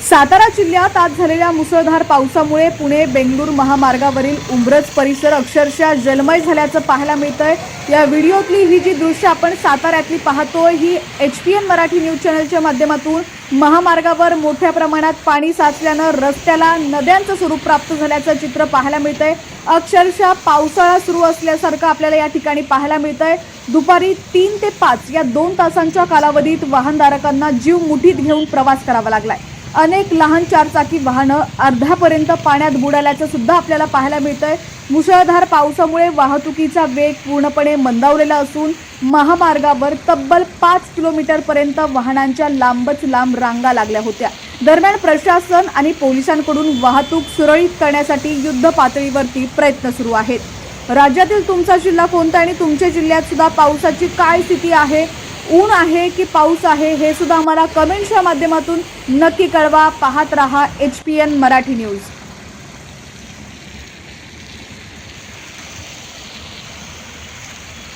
सातारा जिल्ह्यात आज झालेल्या मुसळधार पावसामुळे पुणे बेंगळूर महामार्गावरील उंब्रज परिसर अक्षरशः जलमय झाल्याचं पाहायला मिळतंय। या व्हिडिओतली ही जी दृश्य आपण साताऱ्यातली पाहतोय ही HPN मराठी न्यूज चॅनलच्या माध्यमातून महामार्गावर मोठ्या प्रमाणात पाणी साचल्यानं रस्त्याला नद्यांचं स्वरूप प्राप्त झाल्याचं चित्र पाहायला मिळतंय। अक्षरशः पावसाळा सुरू असल्यासारखं आपल्याला या ठिकाणी पाहायला मिळतंय। दुपारी 3 ते 5 या 2 तासांच्या कालावधीत वाहनधारकांना जीव मुठीत घेऊन प्रवास करावा लागलाय। अनेक लहान चारचाकी वाहनं अर्ध्यापर्यंत पाण्यात बुडाल्याचं सुद्धा आपल्याला पाहायला मिळतंय। मुसळधार पावसामुळे वाहतुकीचा वेग पूर्णपणे मंदावलेला असून महामार्गावर तब्बल 5 किलोमीटरपर्यंत वाहनांच्या लांबच लांब रांगा लागल्या होत्या। दरम्यान प्रशासन आणि पोलिसांकडून वाहतूक सुरळीत करण्यासाठी युद्ध पातळीवरती प्रयत्न सुरू आहेत। राज्यातील तुमचा जिल्हा कोणता आणि तुमच्या जिल्ह्यात सुद्धा पावसाची काय स्थिती आहे, ऊन आहे की पाऊस आहे, हे सुद्धा आम्हाला कमेंट्सच्या माध्यमातून नक्की कळवा। पाहत रहा HPN मराठी न्यूज।